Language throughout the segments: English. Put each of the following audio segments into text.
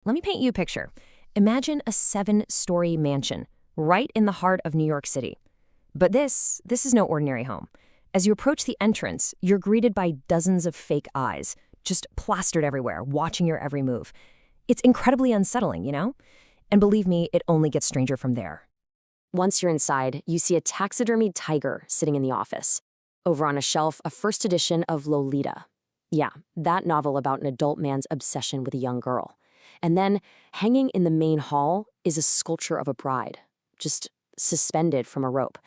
Let me paint you a picture. Imagine a 7-story mansion right in the heart of New York City. But this is no ordinary home. As you approach the entrance, you're greeted by dozens of fake eyes, just plastered everywhere, watching your every move. It's incredibly unsettling, you know? And believe me, it only gets stranger from there. Once you're inside, you see a taxidermied tiger sitting in the office. Over on a shelf, a first edition of Lolita. Yeah, that novel about an adult man's obsession with a young girl. And then, hanging in the main hall, is a sculpture of a bride, just suspended from a rope.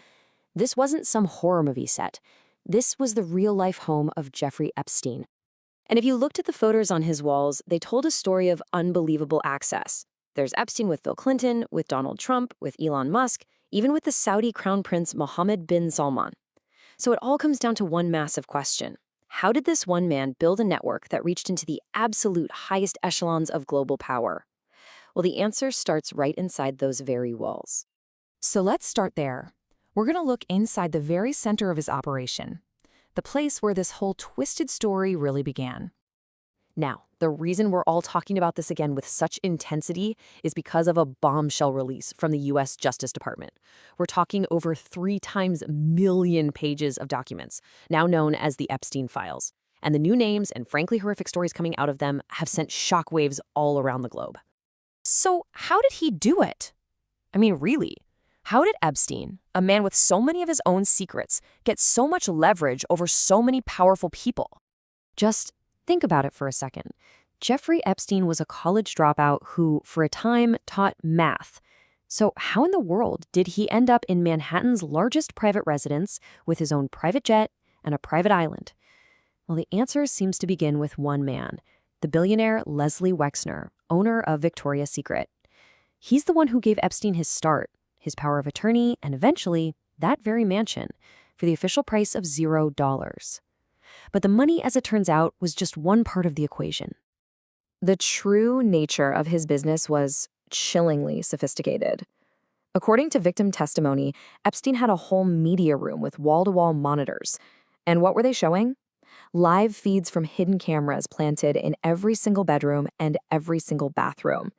This wasn't some horror movie set. This was the real-life home of Jeffrey Epstein. And if you looked at the photos on his walls, they told a story of unbelievable access. There's Epstein with Bill Clinton, with Donald Trump, with Elon Musk, even with the Saudi crown prince Mohammed bin Salman. So it all comes down to one massive question. How did this one man build a network that reached into the absolute highest echelons of global power? Well, the answer starts right inside those very walls. So let's start there. We're going to look inside the very center of his operation, the place where this whole twisted story really began. Now, the reason we're all talking about this again with such intensity is because of a bombshell release from the U.S. Justice Department. We're talking over 3 million pages of documents, now known as the Epstein files. And the new names and frankly horrific stories coming out of them have sent shockwaves all around the globe. So how did he do it? I mean, really? How did Epstein, a man with so many of his own secrets, get so much leverage over so many powerful people? Just think about it for a second. Jeffrey Epstein was a college dropout who, for a time, taught math. So how in the world did he end up in Manhattan's largest private residence with his own private jet and a private island? Well, the answer seems to begin with one man, the billionaire Leslie Wexner, owner of Victoria's Secret. He's the one who gave Epstein his start, his power of attorney, and eventually, that very mansion, for the official price of $0. But the money, as it turns out, was just one part of the equation. The true nature of his business was chillingly sophisticated. According to victim testimony, Epstein had a whole media room with wall-to-wall monitors. And what were they showing? Live feeds from hidden cameras planted in every single bedroom and every single bathroom.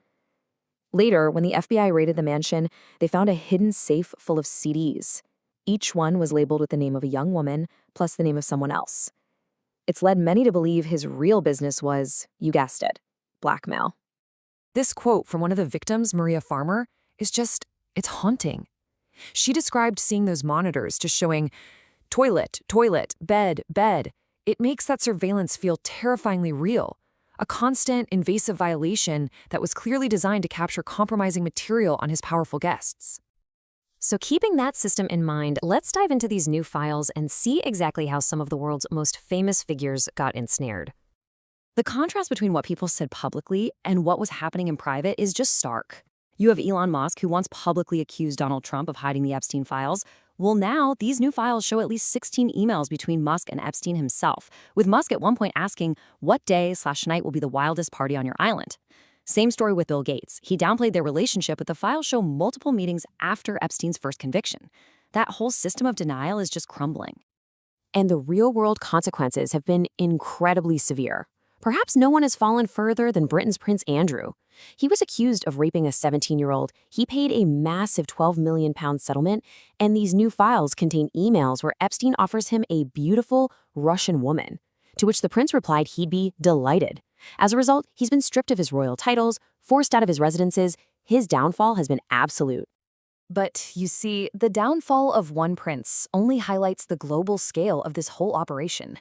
Later, when the FBI raided the mansion, they found a hidden safe full of CDs. Each one was labeled with the name of a young woman, plus the name of someone else. It's led many to believe his real business was, you guessed it, blackmail. This quote from one of the victims, Maria Farmer, it's haunting. She described seeing those monitors just showing toilet, toilet, bed, bed. It makes that surveillance feel terrifyingly real. A constant, invasive violation that was clearly designed to capture compromising material on his powerful guests. So keeping that system in mind, let's dive into these new files and see exactly how some of the world's most famous figures got ensnared. The contrast between what people said publicly and what was happening in private is just stark. You have Elon Musk, who once publicly accused Donald Trump of hiding the Epstein files. Well, now, these new files show at least 16 emails between Musk and Epstein himself, with Musk at one point asking what day/night will be the wildest party on your island. Same story with Bill Gates. He downplayed their relationship, but the files show multiple meetings after Epstein's first conviction. That whole system of denial is just crumbling. And the real-world consequences have been incredibly severe. Perhaps no one has fallen further than Britain's Prince Andrew. He was accused of raping a 17-year-old. He paid a massive £12 million settlement, and these new files contain emails where Epstein offers him a beautiful Russian woman, to which the prince replied he'd be delighted. As a result, he's been stripped of his royal titles, forced out of his residences. His downfall has been absolute. But you see, the downfall of one prince only highlights the global scale of this whole operation.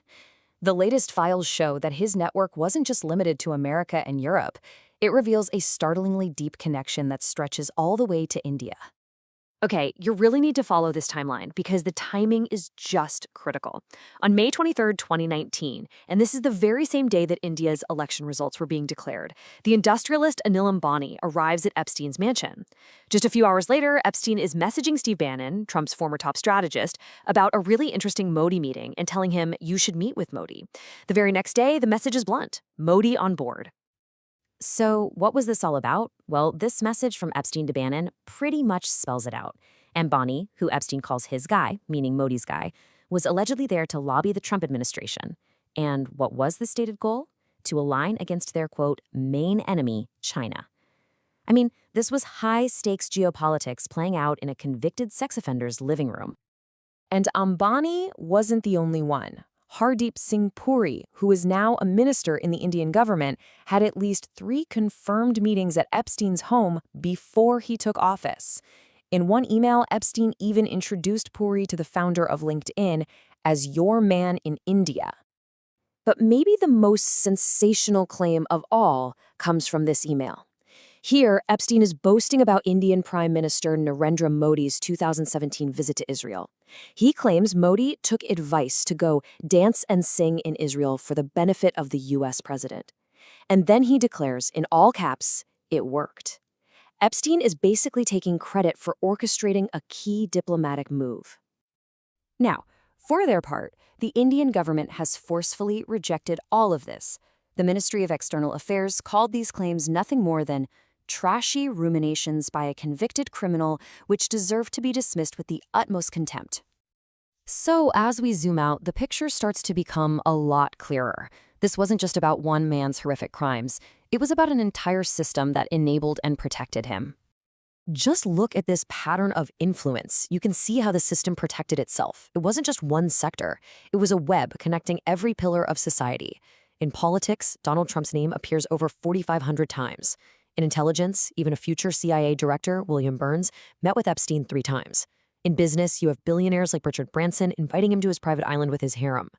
The latest files show that his network wasn't just limited to America and Europe. It reveals a startlingly deep connection that stretches all the way to India. Okay, you really need to follow this timeline because the timing is just critical. On May 23, 2019, and this is the very same day that India's election results were being declared, the industrialist Anil Ambani arrives at Epstein's mansion. Just a few hours later, Epstein is messaging Steve Bannon, Trump's former top strategist, about a really interesting Modi meeting and telling him you should meet with Modi. The very next day, the message is blunt: Modi on board. So what was this all about? Well, this message from Epstein to Bannon pretty much spells it out. Ambani, who Epstein calls his guy, meaning Modi's guy, was allegedly there to lobby the Trump administration. And what was the stated goal? to align against their, quote, main enemy, China. I mean, this was high-stakes geopolitics playing out in a convicted sex offender's living room. And Ambani wasn't the only one. Hardeep Singh Puri, who is now a minister in the Indian government, had at least 3 confirmed meetings at Epstein's home before he took office. In one email, Epstein even introduced Puri to the founder of LinkedIn as your man in India. But maybe the most sensational claim of all comes from this email. Here, Epstein is boasting about Indian Prime Minister Narendra Modi's 2017 visit to Israel. He claims Modi took advice to go dance and sing in Israel for the benefit of the U.S. president. And then he declares, in all caps, it worked. Epstein is basically taking credit for orchestrating a key diplomatic move. Now, for their part, the Indian government has forcefully rejected all of this. The Ministry of External Affairs called these claims nothing more than trashy ruminations by a convicted criminal which deserve to be dismissed with the utmost contempt. So as we zoom out, the picture starts to become a lot clearer. This wasn't just about one man's horrific crimes. It was about an entire system that enabled and protected him. Just look at this pattern of influence. You can see how the system protected itself. It wasn't just one sector. It was a web connecting every pillar of society. In politics, Donald Trump's name appears over 4,500 times. In intelligence, even a future CIA director, William Burns, met with Epstein 3 times. In business, you have billionaires like Richard Branson inviting him to his private island with his harem.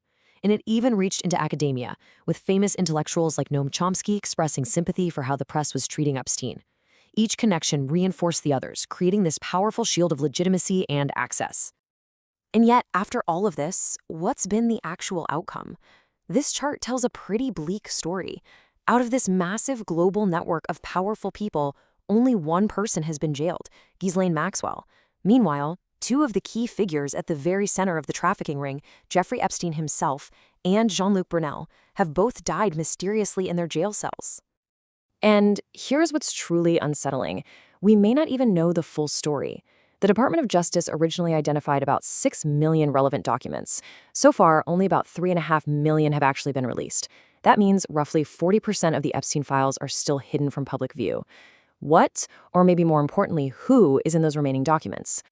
And it even reached into academia, with famous intellectuals like Noam Chomsky expressing sympathy for how the press was treating Epstein. Each connection reinforced the others, creating this powerful shield of legitimacy and access. And yet, after all of this, what's been the actual outcome? This chart tells a pretty bleak story. Out of this massive global network of powerful people, only one person has been jailed, Ghislaine Maxwell. Meanwhile, 2 of the key figures at the very center of the trafficking ring, Jeffrey Epstein himself and Jean-Luc Brunel, have both died mysteriously in their jail cells. And here's what's truly unsettling. We may not even know the full story. The Department of Justice originally identified about 6 million relevant documents. So far, only about 3.5 million have actually been released. That means roughly 40% of the Epstein files are still hidden from public view. What, or maybe more importantly, who is in those remaining documents?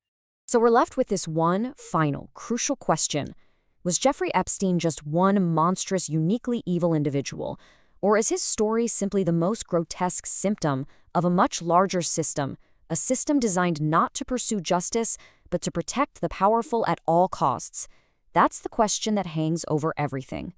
So we're left with this one final, crucial question. Was Jeffrey Epstein just one monstrous, uniquely evil individual? Or is his story simply the most grotesque symptom of a much larger system, a system designed not to pursue justice, but to protect the powerful at all costs? That's the question that hangs over everything.